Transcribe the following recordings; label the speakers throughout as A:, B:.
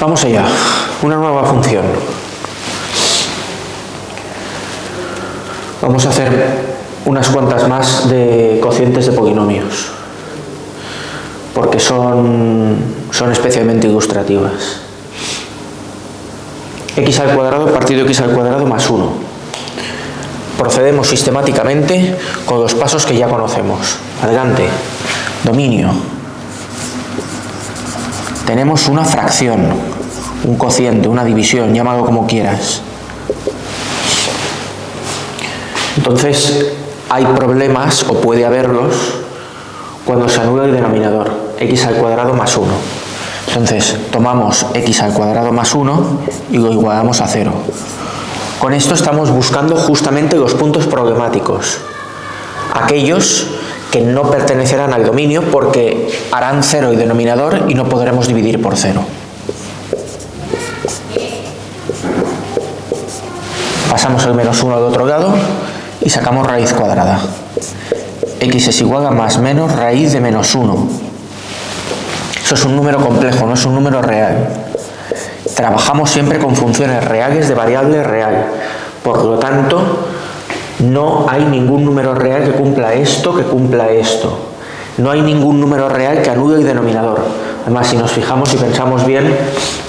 A: Vamos allá, una nueva función. Vamos a hacer unas cuantas más de cocientes de polinomios, porque son especialmente ilustrativas. X al cuadrado partido x al cuadrado más 1. Procedemos sistemáticamente con los pasos que ya conocemos. Adelante. Dominio. Tenemos una fracción, un cociente, una división, llámalo como quieras. Entonces, hay problemas, o puede haberlos, cuando se anula el denominador, x al cuadrado más 1. Entonces, tomamos x al cuadrado más 1 y lo igualamos a 0. Con esto estamos buscando justamente los puntos problemáticos, aquellos que no pertenecerán al dominio porque harán 0 el denominador y no podremos dividir por 0. Pasamos el menos 1 al otro lado y sacamos raíz cuadrada. X es igual a más menos raíz de menos 1. Eso es un número complejo, no es un número real. Trabajamos siempre con funciones reales de variable real. Por lo tanto, no hay ningún número real que cumpla esto, No hay ningún número real que anule el denominador. Además, si nos fijamos y pensamos bien,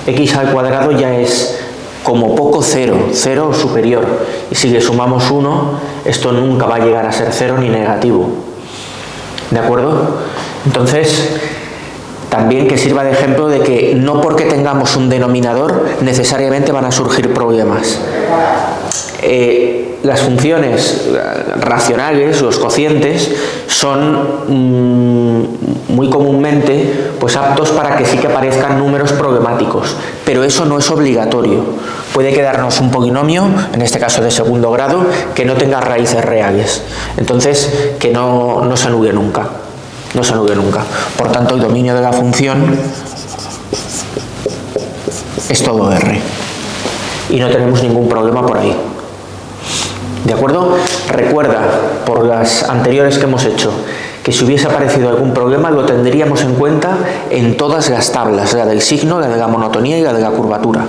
A: x al cuadrado ya es como poco 0 o superior. Y si le sumamos 1, esto nunca va a llegar a ser 0 ni negativo. ¿De acuerdo? Entonces, también que sirva de ejemplo de que no porque tengamos un denominador necesariamente van a surgir problemas. Las funciones racionales, los cocientes, son muy comúnmente pues aptos para que sí que aparezcan números problemáticos, pero eso no es obligatorio. Puede quedarnos un polinomio, en este caso de segundo grado, que no tenga raíces reales. Entonces, que no se anule nunca. No se anule nunca. Por tanto, el dominio de la función es todo R. Y no tenemos ningún problema por ahí. ¿De acuerdo? Recuerda, por las anteriores que hemos hecho, que si hubiese aparecido algún problema lo tendríamos en cuenta en todas las tablas, la del signo, la de la monotonía y la de la curvatura.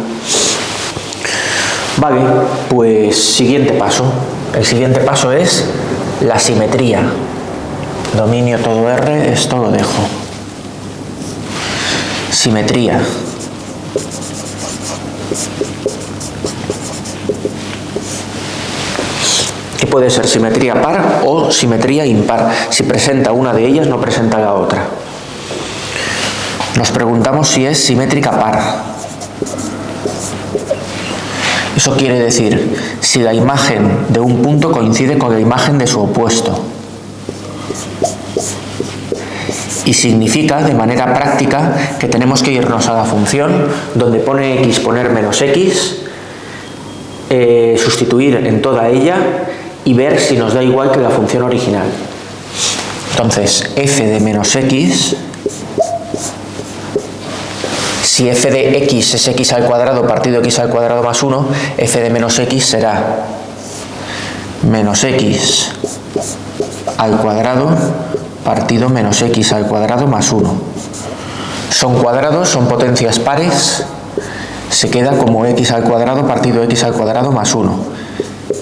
A: Vale, pues siguiente paso. El siguiente paso es la simetría. Dominio todo R, esto lo dejo. Simetría. Que puede ser simetría par o simetría impar. Si presenta una de ellas, no presenta la otra. Nos preguntamos si es simétrica par. Eso quiere decir si la imagen de un punto coincide con la imagen de su opuesto. Y significa, de manera práctica, que tenemos que irnos a la función donde pone x, poner menos x, sustituir en toda ella y ver si nos da igual que la función original. Entonces, f de menos x, si f de x es x al cuadrado partido x al cuadrado más 1, f de menos x será menos x al cuadrado partido menos x al cuadrado más 1. Son cuadrados, son potencias pares, se queda como x al cuadrado partido x al cuadrado más 1.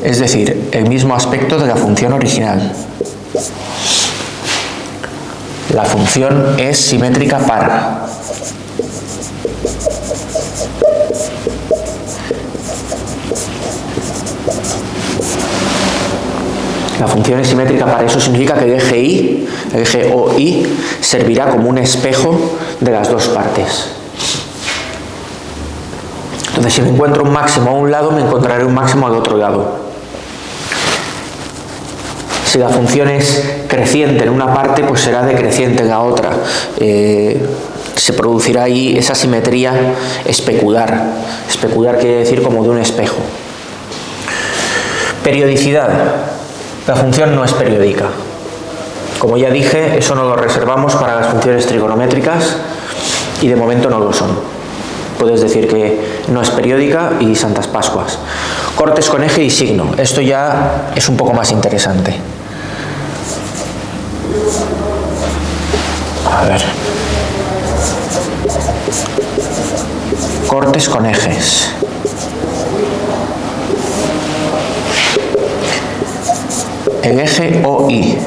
A: Es decir, el mismo aspecto de la función original. La función es simétrica par. La función es simétrica par. Eso significa que el eje Y, el eje OI, servirá como un espejo de las dos partes. Entonces, si me encuentro un máximo a un lado, me encontraré un máximo al otro lado. Si la función es creciente en una parte, pues será decreciente en la otra. Se producirá ahí esa simetría especular. Especular quiere decir como de un espejo. Periodicidad. La función no es periódica. Como ya dije, eso no lo reservamos para las funciones trigonométricas y de momento no lo son. Puedes decir que no es periódica y Santas Pascuas. Cortes con eje y signo. Esto ya es un poco más interesante. A ver. cortes con ejes. El eje OI.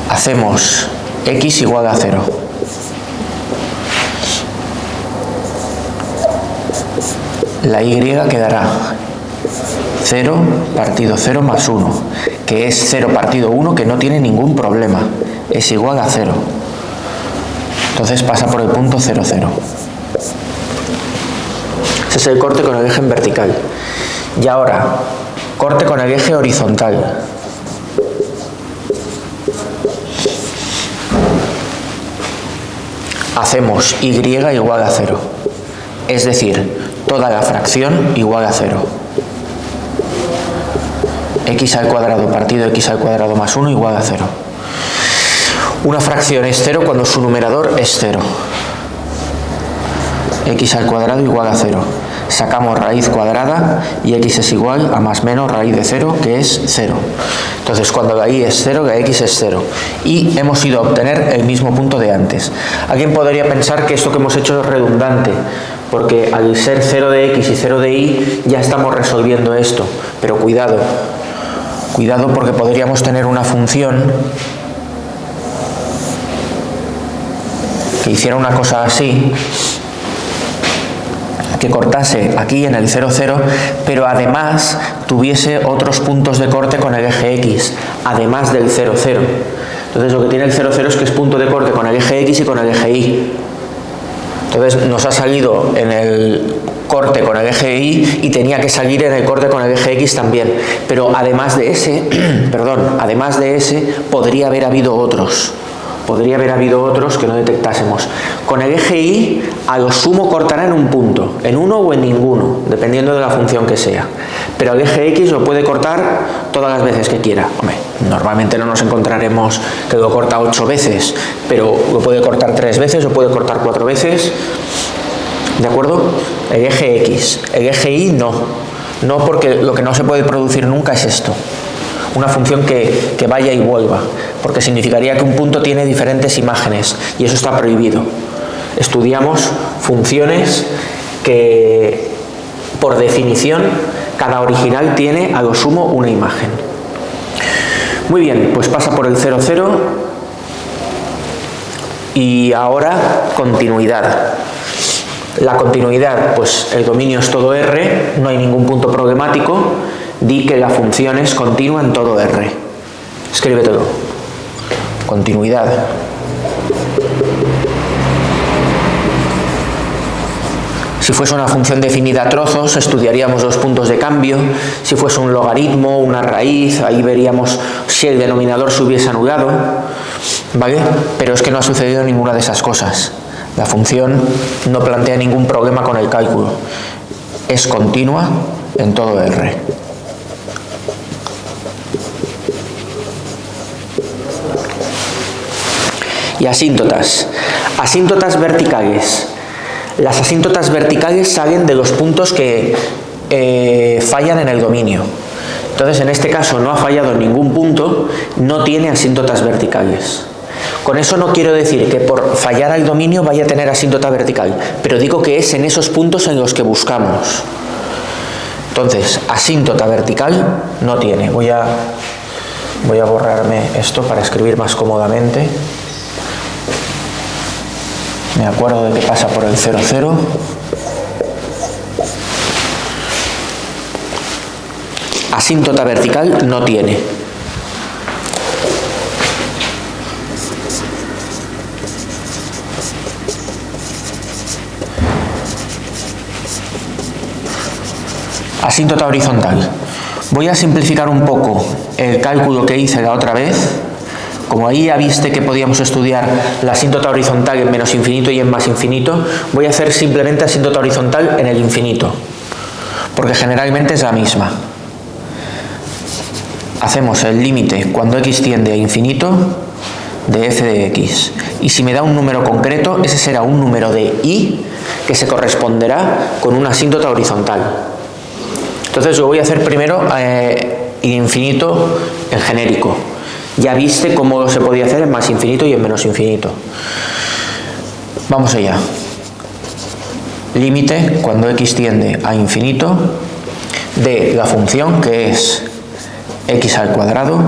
A: Hacemos x igual a 0. La y quedará 0 partido 0 más 1, que es 0 partido 1, que no tiene ningún problema, es igual a 0. Entonces pasa por el punto 0, 0. Ese es el corte con el eje en vertical. Y ahora, corte con el eje horizontal. Hacemos y igual a 0. Es decir, toda la fracción igual a 0. X al cuadrado partido x al cuadrado más 1 igual a 0. Una fracción es 0 cuando su numerador es 0. X al cuadrado igual a 0. Sacamos raíz cuadrada y x es igual a más menos raíz de 0, que es 0. Entonces, cuando la y es 0, la x es 0. Y hemos ido a obtener el mismo punto de antes. Alguien podría pensar que esto que hemos hecho es redundante, porque al ser 0 de x y 0 de y, ya estamos resolviendo esto. Pero cuidado. Cuidado, porque podríamos tener una función que hiciera una cosa así, que cortase aquí en el 0, 0, pero además tuviese otros puntos de corte con el eje x, además del 0, 0. Entonces lo que tiene el 0, 0 es que es punto de corte con el eje x y con el eje y. Entonces nos ha salido en el corte con el eje y y tenía que salir en el corte con el eje x también. Pero además de ese, además de ese, podría haber habido otros. Podría haber habido otros que no detectásemos. Con el eje y, a lo sumo cortará en un punto, en uno o en ninguno, dependiendo de la función que sea. Pero el eje x lo puede cortar todas las veces que quiera. Hombre, normalmente no nos encontraremos que lo corta 8 veces, pero lo puede cortar 3 veces, lo puede cortar 4 veces. ¿De acuerdo? El eje x. El eje y no. No, porque lo que no se puede producir nunca es esto. Una función que vaya y vuelva, porque significaría que un punto tiene diferentes imágenes y eso está prohibido. Estudiamos funciones que, por definición, cada original tiene a lo sumo una imagen. Muy bien, pues pasa por el 0, 0 y ahora continuidad. La continuidad, pues el dominio es todo R, no hay ningún punto problemático. Di que la función es continua en todo R. Escríbetelo. Continuidad. Si fuese una función definida a trozos, estudiaríamos los puntos de cambio. Si fuese un logaritmo, una raíz, ahí veríamos si el denominador se hubiese anulado. ¿Vale? Pero es que no ha sucedido ninguna de esas cosas. La función no plantea ningún problema con el cálculo. Es continua en todo R. Y asíntotas. Asíntotas verticales. Las asíntotas verticales salen de los puntos que fallan en el dominio. Entonces, en este caso no ha fallado en ningún punto, no tiene asíntotas verticales. Con eso no quiero decir que por fallar al dominio vaya a tener asíntota vertical, pero digo que es en esos puntos en los que buscamos. Entonces, asíntota vertical no tiene. Voy a borrarme esto para escribir más cómodamente. Me acuerdo de que pasa por el 0, 0. Asíntota vertical no tiene. Asíntota horizontal. Voy a simplificar un poco el cálculo que hice la otra vez. Como ahí ya viste que podíamos estudiar la asíntota horizontal en menos infinito y en más infinito, voy a hacer simplemente asíntota horizontal en el infinito, porque generalmente es la misma. Hacemos el límite cuando x tiende a infinito de f de x. Y si me da un número concreto, ese será un número de y que se corresponderá con una asíntota horizontal. Entonces lo voy a hacer primero infinito en genérico. Ya viste cómo se podía hacer en más infinito y en menos infinito. Vamos allá. límite cuando x tiende a infinito de la función que es x al cuadrado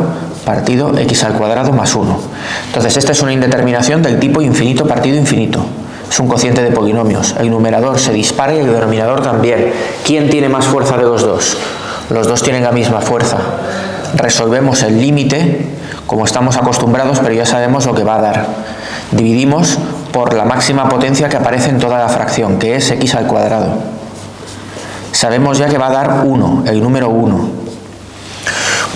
A: partido x al cuadrado más 1. Entonces esta es una indeterminación del tipo infinito partido infinito. Es un cociente de polinomios. El numerador se dispara y el denominador también. ¿Quién tiene más fuerza de los dos? Los dos tienen la misma fuerza. Resolvemos el límite como estamos acostumbrados, pero ya sabemos lo que va a dar. Dividimos por la máxima potencia que aparece en toda la fracción, que es x al cuadrado. Sabemos ya que va a dar 1, el número 1.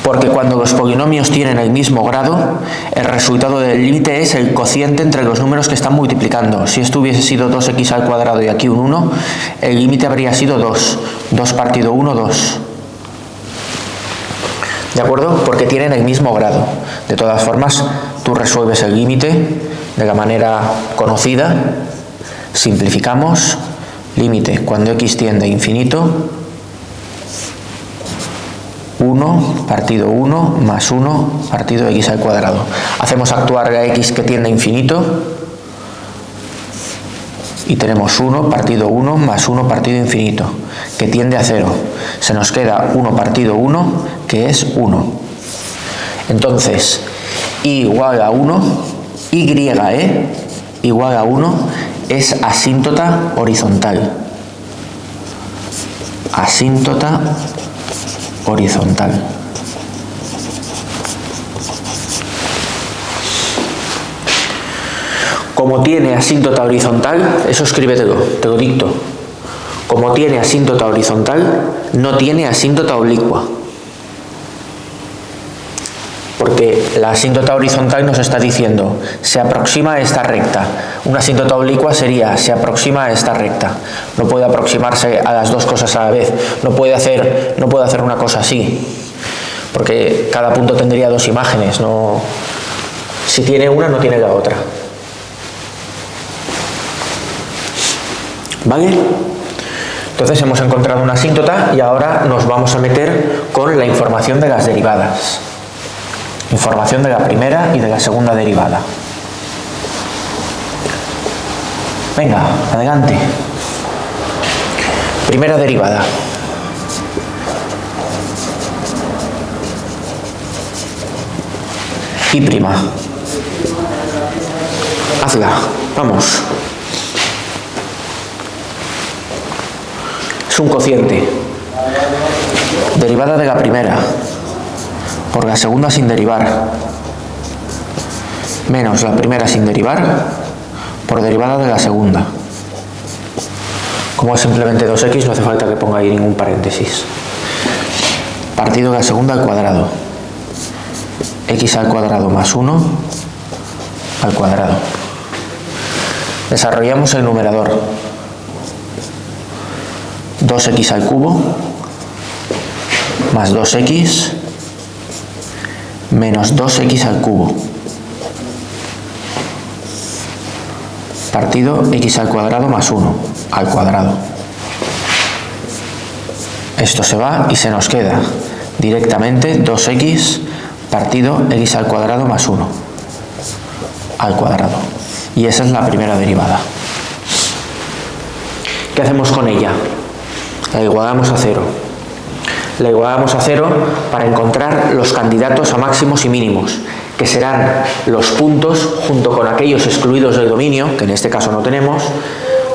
A: Porque cuando los polinomios tienen el mismo grado, el resultado del límite es el cociente entre los números que están multiplicando. Si esto hubiese sido 2x al cuadrado y aquí un 1, el límite habría sido 2. 2 partido 1, 2. ¿De acuerdo? Porque tienen el mismo grado. De todas formas, tú resuelves el límite de la manera conocida. Simplificamos. Límite cuando x tiende a infinito. 1 partido 1 más 1 partido x al cuadrado. Hacemos actuar la x que tiende a infinito y tenemos 1 partido 1 más 1 partido infinito, que tiende a 0. Se nos queda 1 partido 1, que es 1. Entonces, y igual a 1, igual a 1 es asíntota horizontal. Asíntota horizontal. Como tiene asíntota horizontal, eso escríbetelo, te lo dicto. Como tiene asíntota horizontal, no tiene asíntota oblicua. Porque la asíntota horizontal nos está diciendo, se aproxima a esta recta. Una asíntota oblicua sería, se aproxima a esta recta. No puede aproximarse a las dos cosas a la vez. No puede hacer una cosa así. Porque cada punto tendría dos imágenes. No, si tiene una, no tiene la otra. ¿Vale? Entonces hemos encontrado una asíntota y ahora nos vamos a meter con la información de las derivadas. Información de la primera y de la segunda derivada. Venga, adelante. Primera derivada. Y prima. Hazla, vamos. Es un cociente. Derivada de la primera por la segunda sin derivar, menos la primera sin derivar por derivada de la segunda. Como es simplemente 2x, no hace falta que ponga ahí ningún paréntesis. Partido de la segunda al cuadrado. X al cuadrado más 1 al cuadrado. Desarrollamos el numerador. 2x al cubo más 2x menos 2x al cubo partido x al cuadrado más 1 al cuadrado. Esto se va y se nos queda directamente 2x partido x al cuadrado más 1 al cuadrado. Y esa es la primera derivada. ¿Qué hacemos con ella? La igualamos a 0. La igualamos a 0 para encontrar los candidatos a máximos y mínimos, que serán los puntos junto con aquellos excluidos del dominio, que en este caso no tenemos.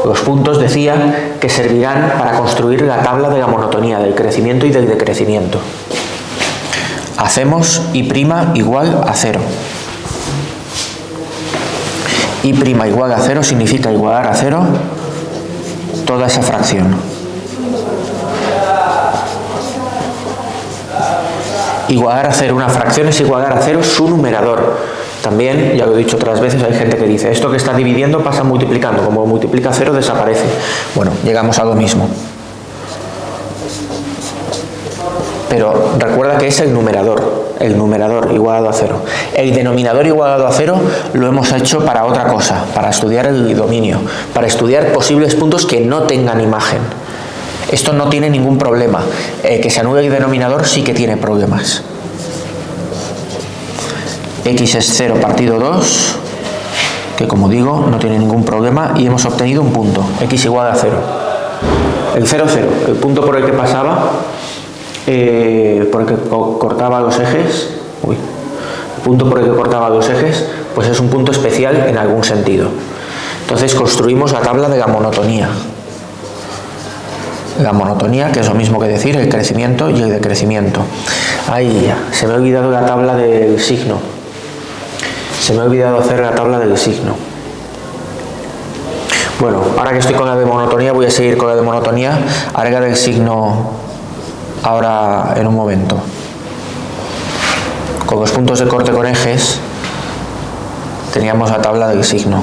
A: Los puntos, decía, que servirán para construir la tabla de la monotonía, del crecimiento y del decrecimiento. Hacemos y' igual a 0. Y' igual a 0 significa igualar a 0 toda esa fracción. Igualar a 0 una fracción es igualar a 0 su numerador. También, ya lo he dicho otras veces, hay gente que dice, esto que está dividiendo pasa multiplicando, como multiplica 0 desaparece. Bueno, llegamos a lo mismo. Pero recuerda que es el numerador igualado a 0. El denominador igualado a 0 lo hemos hecho para otra cosa, para estudiar el dominio, para estudiar posibles puntos que no tengan imagen. Esto no tiene ningún problema. Que se anule el denominador sí que tiene problemas. X es 0 partido 2, que como digo, no tiene ningún problema, y hemos obtenido un punto. X igual a 0. El 0, 0, el punto por el que pasaba, por el que cortaba los ejes, el punto por el que cortaba los ejes, pues es un punto especial en algún sentido. Entonces construimos la tabla de la monotonía. La monotonía, que es lo mismo que decir el crecimiento y el decrecimiento. Ahí, se me ha olvidado la tabla del signo. Se me ha olvidado hacer la tabla del signo. Bueno, ahora que estoy con la de monotonía, voy a seguir con la de monotonía. Haré la del signo ahora en un momento. Con los puntos de corte con ejes, teníamos la tabla del signo.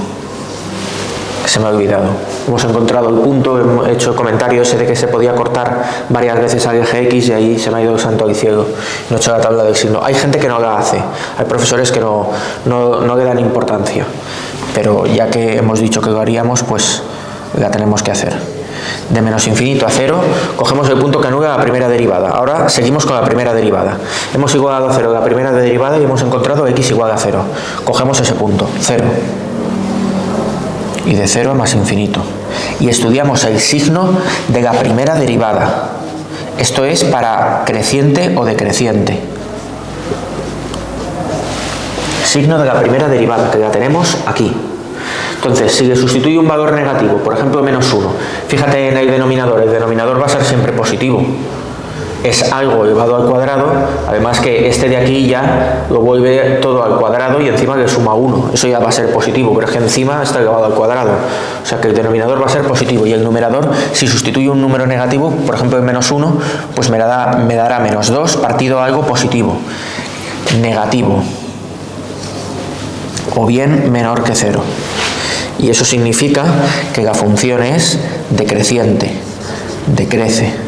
A: Se me ha olvidado. Hemos encontrado el punto, hemos hecho el comentario ese de que se podía cortar varias veces al eje X y ahí se me ha ido el santo al cielo. No he hecho la tabla del signo. Hay gente que no la hace, hay profesores que no le dan importancia, pero ya que hemos dicho que lo haríamos, pues la tenemos que hacer. De menos infinito a 0, cogemos el punto que anula la primera derivada. Ahora seguimos con la primera derivada. Hemos igualado a 0 la primera derivada y hemos encontrado x igual a 0. Cogemos ese punto, 0. Y de 0 a más infinito. Y estudiamos el signo de la primera derivada. Esto es para creciente o decreciente. Signo de la primera derivada, que la tenemos aquí. Entonces, si le sustituye un valor negativo, por ejemplo menos 1, fíjate en el denominador va a ser siempre positivo. Es algo elevado al cuadrado, además que este de aquí ya lo vuelve todo al cuadrado y encima le suma 1, eso ya va a ser positivo, pero es que encima está elevado al cuadrado, o sea que el denominador va a ser positivo y el numerador, si sustituye un número negativo, por ejemplo el menos 1, pues me dará menos 2 partido a algo positivo, negativo, o bien menor que 0. Y eso significa que la función es decreciente, decrece.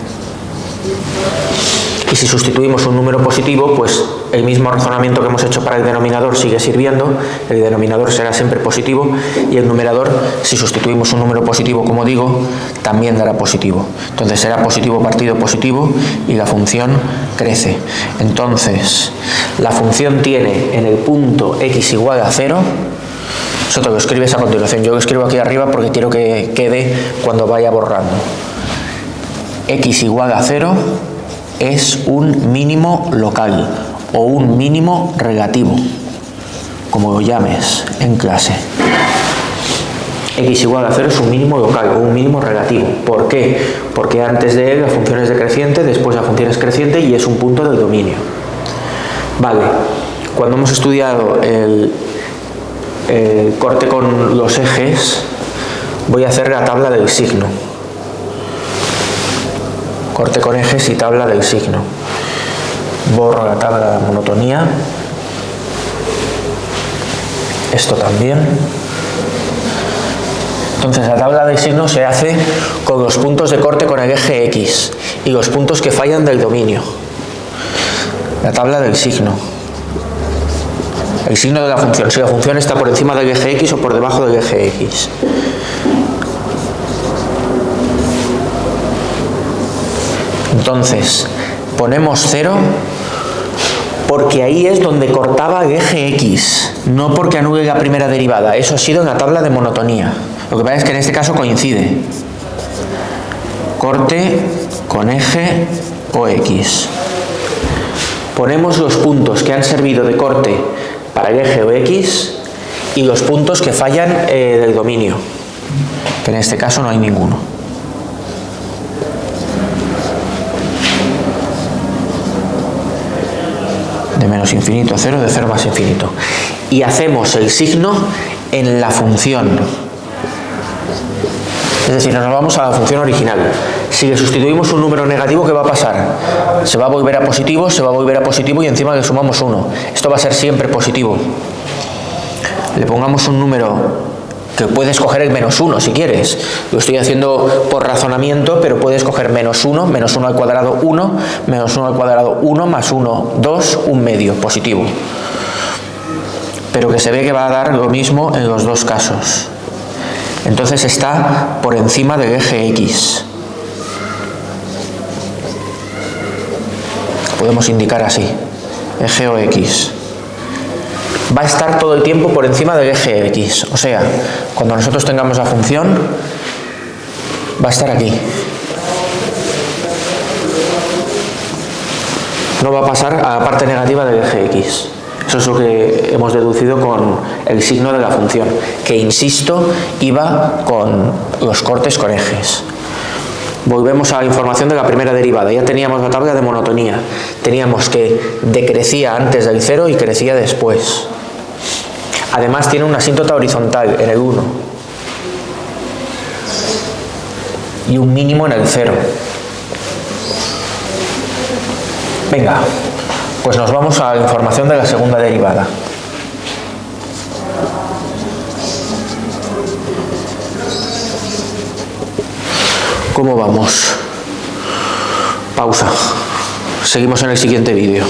A: Y si sustituimos un número positivo, pues el mismo razonamiento que hemos hecho para el denominador sigue sirviendo, el denominador será siempre positivo y el numerador, si sustituimos un número positivo, como digo, también dará positivo. Entonces será positivo partido positivo y la función crece. Entonces, la función tiene en el punto x igual a 0, eso te lo escribes a continuación, yo lo escribo aquí arriba porque quiero que quede cuando vaya borrando. X igual a 0 es un mínimo local o un mínimo relativo, como lo llames en clase. X igual a 0 es un mínimo local o un mínimo relativo. ¿Por qué? Porque antes de él la función es decreciente, después la función es creciente y es un punto del dominio. Vale, cuando hemos estudiado el corte con los ejes, voy a hacer la tabla del signo. Corte con ejes y tabla del signo. Borro la tabla de monotonía. Esto también. Entonces la tabla del signo se hace con los puntos de corte con el eje X y los puntos que fallan del dominio. La tabla del signo. El signo de la función, si la función está por encima del eje X o por debajo del eje X. Entonces, ponemos 0 porque ahí es donde cortaba el eje X, no porque anule la primera derivada. Eso ha sido en la tabla de monotonía. Lo que pasa es que en este caso coincide. Corte con eje OX. Ponemos los puntos que han servido de corte para el eje OX y los puntos que fallan del dominio, que en este caso no hay ninguno. De menos infinito a 0, de 0 más infinito. Y hacemos el signo en la función. Es decir, nos vamos a la función original. Si le sustituimos un número negativo, ¿qué va a pasar? Se va a volver a positivo, se va a volver a positivo y encima le sumamos 1. Esto va a ser siempre positivo. Le pongamos un número que puedes coger el menos 1 si quieres. Lo estoy haciendo por razonamiento, pero puedes coger menos 1 al cuadrado 1, menos 1 al cuadrado 1, más 1, 2, un medio, positivo. Pero que se ve que va a dar lo mismo en los dos casos. Entonces está por encima del eje X. Podemos indicar así, eje o X. Va a estar todo el tiempo por encima del eje X. O sea, cuando nosotros tengamos la función, va a estar aquí. No va a pasar a la parte negativa del eje X. Eso es lo que hemos deducido con el signo de la función, que, insisto, iba con los cortes con ejes. Volvemos a la información de la primera derivada. Ya teníamos la tabla de monotonía. Teníamos que decrecía antes del 0 y crecía después. Además tiene una asíntota horizontal en el 1 y un mínimo en el 0. Venga, pues nos vamos a la información de la segunda derivada. ¿Cómo vamos? Pausa. Seguimos en el siguiente vídeo.